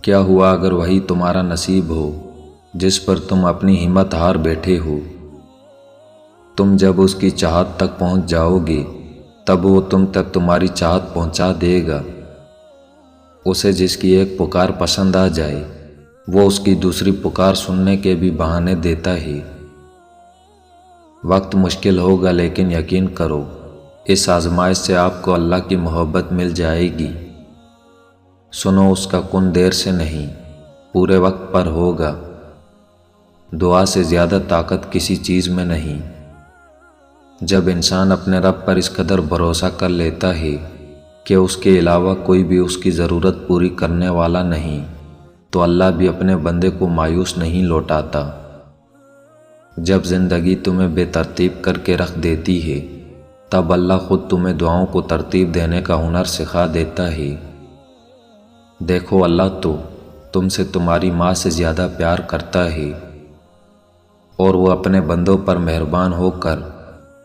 کیا ہوا اگر وہی تمہارا نصیب ہو جس پر تم اپنی ہمت ہار بیٹھے ہو؟ تم جب اس کی چاہت تک پہنچ جاؤ گے تب وہ تم تک تمہاری چاہت پہنچا دے گا۔ اسے جس کی ایک پکار پسند آ جائے وہ اس کی دوسری پکار سننے کے بھی بہانے دیتا ہے۔ وقت مشکل ہوگا لیکن یقین کرو اس آزمائش سے آپ کو اللہ کی محبت مل جائے گی۔ سنو اس کا کن دیر سے نہیں پورے وقت پر ہوگا۔ دعا سے زیادہ طاقت کسی چیز میں نہیں۔ جب انسان اپنے رب پر اس قدر بھروسہ کر لیتا ہے کہ اس کے علاوہ کوئی بھی اس کی ضرورت پوری کرنے والا نہیں تو اللہ بھی اپنے بندے کو مایوس نہیں لوٹاتا۔ جب زندگی تمہیں بے ترتیب کر کے رکھ دیتی ہے تب اللہ خود تمہیں دعاؤں کو ترتیب دینے کا ہنر سکھا دیتا ہے۔ دیکھو اللہ تو تم سے تمہاری ماں سے زیادہ پیار کرتا ہے اور وہ اپنے بندوں پر مہربان ہو کر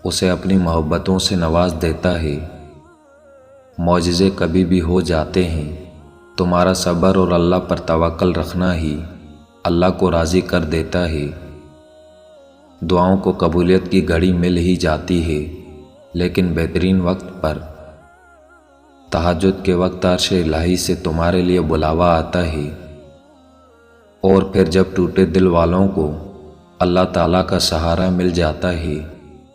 اسے اپنی محبتوں سے نواز دیتا ہے۔ معجزے کبھی بھی ہو جاتے ہیں، تمہارا صبر اور اللہ پر توکل رکھنا ہی اللہ کو راضی کر دیتا ہے۔ دعاؤں کو قبولیت کی گھڑی مل ہی جاتی ہے لیکن بہترین وقت پر۔ تہجد کے وقت عرش الہی سے تمہارے لیے بلاوا آتا ہے، اور پھر جب ٹوٹے دل والوں کو اللہ تعالیٰ کا سہارا مل جاتا ہے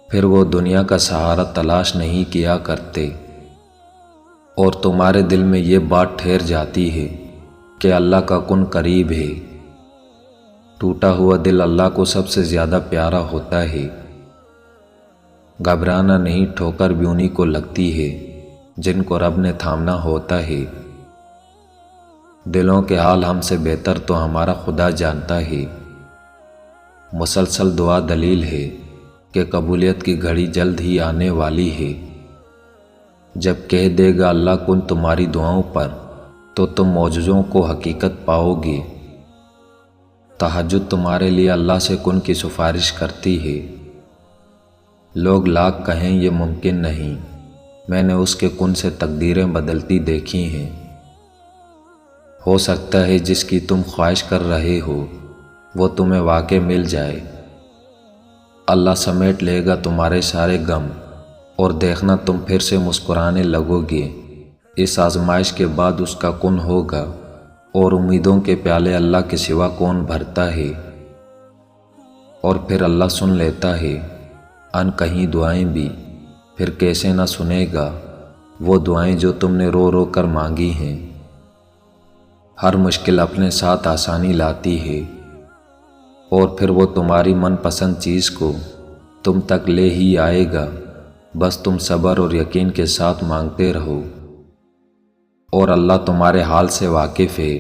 پھر وہ دنیا کا سہارا تلاش نہیں کیا کرتے، اور تمہارے دل میں یہ بات ٹھہر جاتی ہے کہ اللہ کا کن قریب ہے۔ ٹوٹا ہوا دل اللہ کو سب سے زیادہ پیارا ہوتا ہے۔ گھبرانا نہیں، ٹھوکر بھی انہی کو لگتی ہے جن کو رب نے تھامنا ہوتا ہے۔ دلوں کے حال ہم سے بہتر تو ہمارا خدا جانتا ہے۔ مسلسل دعا دلیل ہے کہ قبولیت کی گھڑی جلد ہی آنے والی ہے۔ جب کہہ دے گا اللہ کن تمہاری دعاؤں پر تو تم معجزوں کو حقیقت پاؤ گے۔ تہجد تمہارے لیے اللہ سے کن کی سفارش کرتی ہے۔ لوگ لاکھ کہیں یہ ممکن نہیں، میں نے اس کے کن سے تقدیریں بدلتی دیکھی ہیں۔ ہو سکتا ہے جس کی تم خواہش کر رہے ہو وہ تمہیں واقع مل جائے۔ اللہ سمیٹ لے گا تمہارے سارے غم اور دیکھنا تم پھر سے مسکرانے لگو گے۔ اس آزمائش کے بعد اس کا کن ہوگا اور امیدوں کے پیالے اللہ کے سوا کون بھرتا ہے؟ اور پھر اللہ سن لیتا ہے ان کہیں دعائیں بھی، پھر کیسے نہ سنے گا وہ دعائیں جو تم نے رو رو کر مانگی ہیں۔ ہر مشکل اپنے ساتھ آسانی لاتی ہے اور پھر وہ تمہاری من پسند چیز کو تم تک لے ہی آئے گا، بس تم صبر اور یقین کے ساتھ مانگتے رہو۔ اور اللہ تمہارے حال سے واقف ہے،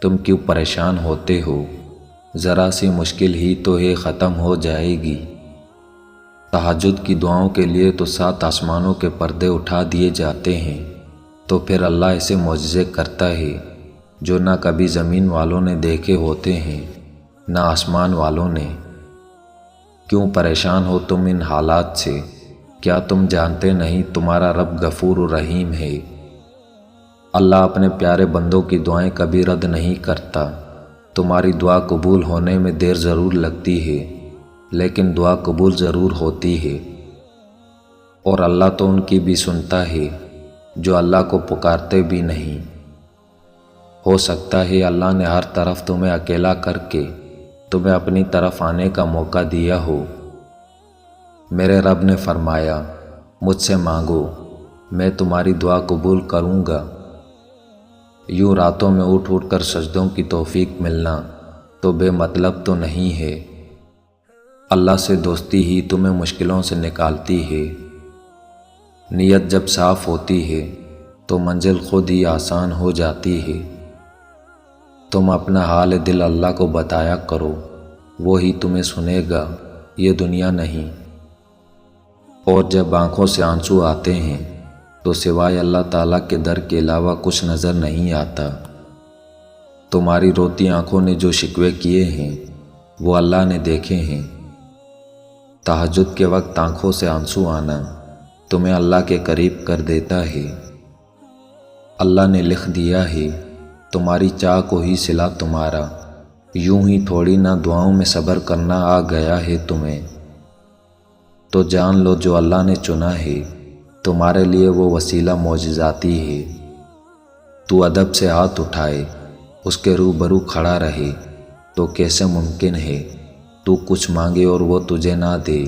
تم کیوں پریشان ہوتے ہو؟ ذرا سی مشکل ہی تو ہے، ختم ہو جائے گی۔ تہجد کی دعاؤں کے لیے تو 7 آسمانوں کے پردے اٹھا دیے جاتے ہیں، تو پھر اللہ ایسے معجزے کرتا ہے جو نہ کبھی زمین والوں نے دیکھے ہوتے ہیں نہ آسمان والوں نے۔ کیوں پریشان ہو تم ان حالات سے؟ کیا تم جانتے نہیں تمہارا رب غفور و رحیم ہے؟ اللہ اپنے پیارے بندوں کی دعائیں کبھی رد نہیں کرتا۔ تمہاری دعا قبول ہونے میں دیر ضرور لگتی ہے لیکن دعا قبول ضرور ہوتی ہے، اور اللہ تو ان کی بھی سنتا ہے جو اللہ کو پکارتے بھی نہیں۔ ہو سکتا ہے اللہ نے ہر طرف تمہیں اکیلا کر کے تمہیں اپنی طرف آنے کا موقع دیا ہو۔ میرے رب نے فرمایا مجھ سے مانگو میں تمہاری دعا قبول کروں گا۔ یوں راتوں میں اٹھ اٹھ کر سجدوں کی توفیق ملنا تو بے مطلب تو نہیں ہے۔ اللہ سے دوستی ہی تمہیں مشکلوں سے نکالتی ہے۔ نیت جب صاف ہوتی ہے تو منزل خود ہی آسان ہو جاتی ہے۔ تم اپنا حال دل اللہ کو بتایا کرو، وہی تمہیں سنے گا، یہ دنیا نہیں۔ اور جب آنکھوں سے آنسو آتے ہیں تو سوائے اللہ تعالیٰ کے در کے علاوہ کچھ نظر نہیں آتا۔ تمہاری روتی آنکھوں نے جو شکوے کیے ہیں وہ اللہ نے دیکھے ہیں۔ تہجد کے وقت آنکھوں سے آنسو آنا تمہیں اللہ کے قریب کر دیتا ہے۔ اللہ نے لکھ دیا ہے تمہاری چاہ کو ہی صلہ تمہارا، یوں ہی تھوڑی نہ دعاؤں میں صبر کرنا آ گیا ہے تمہیں۔ تو جان لو جو اللہ نے چنا ہے تمہارے لیے وہ وسیلہ معجزاتی ہے۔ تو ادب سے ہاتھ اٹھائے اس کے روبرو کھڑا رہے تو کیسے ممکن ہے تو کچھ مانگے اور وہ تجھے نہ دے۔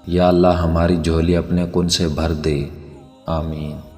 یا اللہ ہماری جھولی اپنے کن سے بھر دے، آمین۔